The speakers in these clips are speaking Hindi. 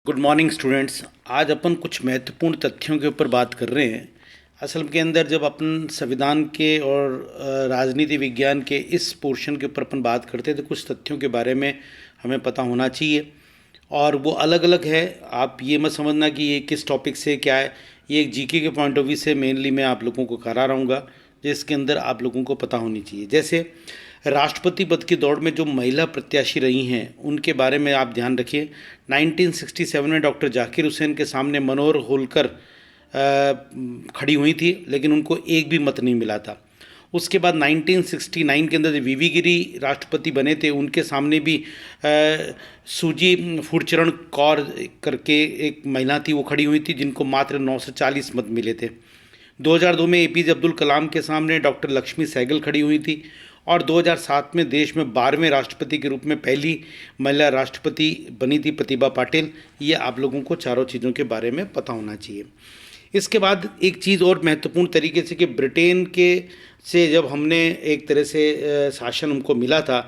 Good morning students. आज अपन कुछ महत्वपूर्ण तथ्यों के ऊपर बात कर रहे हैं। असल के अंदर जब अपन संविधान के और राजनीति विज्ञान के इस पोर्शन के ऊपर अपन बात करते हैं तो कुछ तथ्यों के बारे में हमें पता होना चाहिए और वो अलग अलग है। आप ये मत समझना कि ये किस टॉपिक से क्या है, ये एक जीके के पॉइंट ऑफ व्यू से मेनली मैं आप लोगों को करा रहा हूँ जिसके अंदर आप लोगों को पता होनी चाहिए। जैसे राष्ट्रपति पद की दौड़ में जो महिला प्रत्याशी रही हैं उनके बारे में आप ध्यान रखिए। 1967 में डॉक्टर जाकिर हुसैन के सामने मनोहर होलकर खड़ी हुई थी, लेकिन उनको एक भी मत नहीं मिला था। उसके बाद 1969 के अंदर जब वीवी गिरी राष्ट्रपति बने थे, उनके सामने भी सूजी फूडचरण कौर करके एक महिला थी, वो खड़ी हुई थी, जिनको मात्र 940 मत मिले थे। 2002 में एपीजे अब्दुल कलाम के सामने डॉक्टर लक्ष्मी सहगल खड़ी हुई थी और 2007 में देश में 12वें राष्ट्रपति के रूप में पहली महिला राष्ट्रपति बनी थी प्रतिभा पाटिल। ये आप लोगों को चारों चीज़ों के बारे में पता होना चाहिए। इसके बाद एक चीज़ और महत्वपूर्ण तरीके से कि ब्रिटेन के से जब हमने एक तरह से शासन हमको मिला था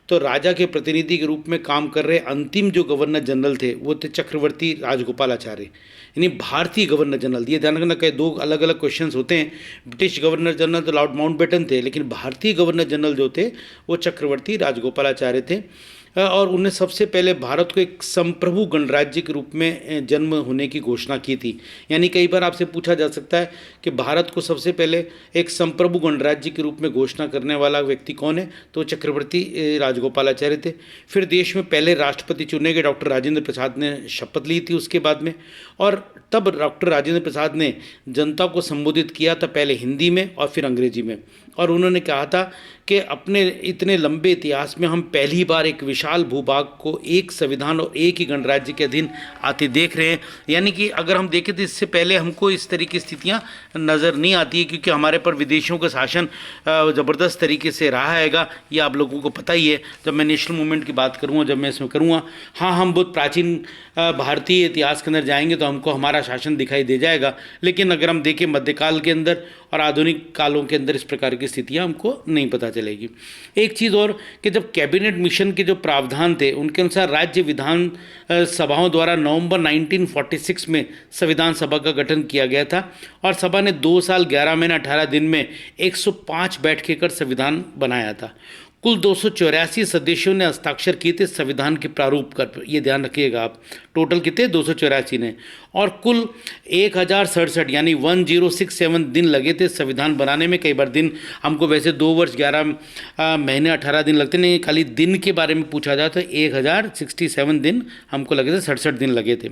तो राजा के प्रतिनिधि के रूप में काम कर रहे अंतिम जो गवर्नर जनरल थे वो थे चक्रवर्ती राजगोपालाचार्य, यानी भारतीय गवर्नर जनरल। ये ध्यान रखना कि दो अलग अलग क्वेश्चंस होते हैं। ब्रिटिश गवर्नर जनरल तो लॉर्ड माउंटबेटन थे, लेकिन भारतीय गवर्नर जनरल जो थे वो चक्रवर्ती राजगोपालाचार्य थे और उन्हें सबसे पहले भारत को एक संप्रभु गणराज्य के रूप में जन्म होने की घोषणा की थी। यानी कई बार आपसे पूछा जा सकता है कि भारत को सबसे पहले एक संप्रभु गणराज्य के रूप में घोषणा करने वाला व्यक्ति कौन है, तो चक्रवर्ती राजगोपालाचार्य थे। फिर देश में पहले राष्ट्रपति चुने गए डॉक्टर राजेंद्र प्रसाद ने शपथ ली थी उसके बाद में, और तब डॉक्टर राजेंद्र प्रसाद ने जनता को संबोधित किया था, पहले हिंदी में और फिर अंग्रेजी में, और उन्होंने कहा था कि अपने इतने लंबे इतिहास में हम पहली बार एक विशाल भूभाग को एक संविधान और एक ही गणराज्य के अधीन आते देख रहे हैं। यानी कि अगर हम देखें तो इससे पहले हमको इस तरह की स्थितियां नज़र नहीं आती है, क्योंकि हमारे पर विदेशियों का शासन ज़बरदस्त तरीके से रहा हैगा, ये आप लोगों को पता ही है। जब मैं नेशनल मूवमेंट की बात करूँगा, जब मैं इसमें करूँगा, हाँ हम बहुत प्राचीन भारतीय इतिहास के अंदर जाएंगे तो हमको हमारा शासन दिखाई दे जाएगा, लेकिन अगर हम देखें मध्यकाल के अंदर और आधुनिक कालों के अंदर इस प्रकार की स्थितियां हमको नहीं पता चलेगी। एक चीज़ और कि जब कैबिनेट मिशन के जो प्रावधान थे उनके अनुसार राज्य विधान सभाओं द्वारा नवंबर 1946 में संविधान सभा का गठन किया गया था और सभा ने 2 साल 11 महीने 18 दिन में 105 बैठकें कर संविधान बनाया था। कुल 284 सदस्यों ने हस्ताक्षर किए थे संविधान के प्रारूप पर, ये ध्यान रखिएगा आप। टोटल कितने 284 ने, और कुल 1067 यानी 1067 दिन लगे थे संविधान बनाने में। कई बार दिन हमको वैसे 2 वर्ष 11 महीने 18 दिन लगते, नहीं, खाली दिन के बारे में पूछा जाए तो 1067 दिन हमको लगे थे, 67 दिन लगे थे।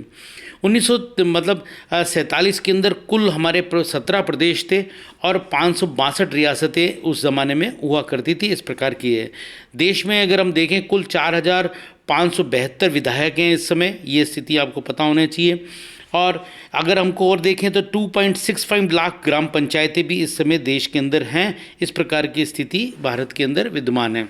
1947 के अंदर कुल हमारे 17 प्रदेश थे और 562 रियासतें उस ज़माने में हुआ करती थी। इस प्रकार की है देश में। अगर हम देखें कुल 4572 विधायक हैं इस समय, ये स्थिति आपको पता होनी चाहिए। और अगर हमको और देखें तो 2.65 लाख ग्राम पंचायतें भी इस समय देश के अंदर हैं। इस प्रकार की स्थिति भारत के अंदर विद्यमान है।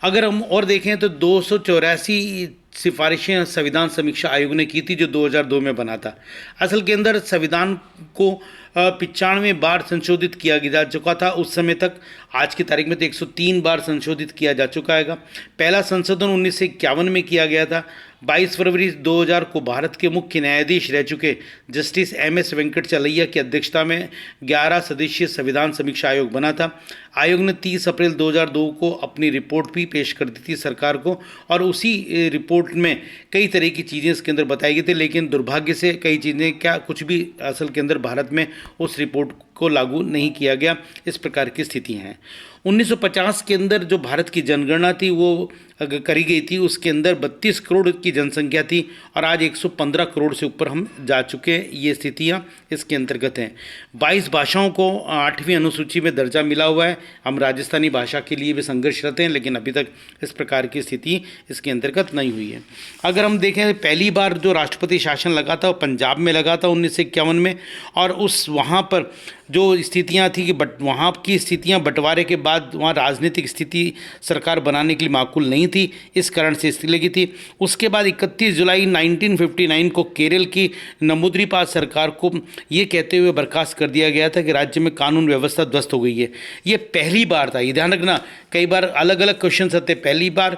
अगर हम और देखें तो 284 सिफारिशें संविधान समीक्षा आयोग ने की थी जो 2002 में बना था। असल के अंदर संविधान को 95 बार संशोधित किया जा चुका था उस समय तक। आज की तारीख में तो 103 बार संशोधित किया जा चुका है। पहला संशोधन 1951 में किया गया था। 22 फरवरी 2000 को भारत के मुख्य न्यायाधीश रह चुके जस्टिस एम.एस. वेंकटचलैया की अध्यक्षता में 11 सदस्यीय संविधान समीक्षा आयोग बना था। आयोग ने 30 अप्रैल 2002 को अपनी रिपोर्ट भी पेश कर दी थी सरकार को, और उसी रिपोर्ट में कई तरह की चीज़ें इसके अंदर बताई गई थी, लेकिन दुर्भाग्य से कई चीज़ें क्या कुछ भी असल के अंदर भारत में उस रिपोर्ट को लागू नहीं किया गया। इस प्रकार की स्थिति हैं। 1950 के अंदर जो भारत की जनगणना थी वो करी गई थी, उसके अंदर 32 करोड़ की जनसंख्या थी और आज 115 करोड़ से ऊपर हम जा चुके हैं। ये स्थितियाँ इसके अंतर्गत हैं। 22 भाषाओं को 8वीं अनुसूची में दर्जा मिला हुआ है। हम राजस्थानी भाषा के लिए भी संघर्षरत हैं, लेकिन अभी तक इस प्रकार की स्थिति इसके अंतर्गत नहीं हुई है। अगर हम देखें पहली बार जो राष्ट्रपति शासन लगा था वो पंजाब में लगा था 1951 में, और उस वहाँ पर जो स्थितियां थी कि वहाँ की स्थितियां बंटवारे के बाद वहाँ राजनीतिक स्थिति सरकार बनाने के लिए माकूल नहीं थी, इस कारण से स्थिति लगी थी। उसके बाद 31 जुलाई 1959 को केरल की नंबूदिरीपाद सरकार को ये कहते हुए बर्खास्त कर दिया गया था कि राज्य में कानून व्यवस्था ध्वस्त हो गई है। ये पहली बार था, ये ध्यान रखना, कई बार अलग अलग क्वेश्चन आते। पहली बार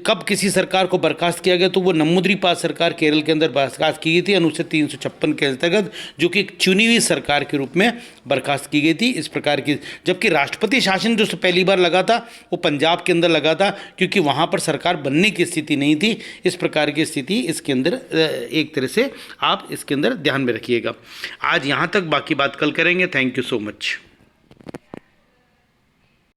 कब किसी सरकार को बर्खास्त किया गया, तो वो नंबूदिरीपाद सरकार केरल के अंदर बर्खास्त की गई थी अनुच्छेद 356 के अंतर्गत, जो कि एक चुनी हुई सरकार के रूप में बर्खास्त की गई थी इस प्रकार की। जबकि राष्ट्रपति शासन जो पहली बार लगा था वो पंजाब के अंदर लगा था, क्योंकि वहाँ पर सरकार बनने की स्थिति नहीं थी। इस प्रकार की स्थिति इसके अंदर एक तरह से आप इसके अंदर ध्यान में रखिएगा। आज यहाँ तक, बाकी बात कल करेंगे। Thank you so much.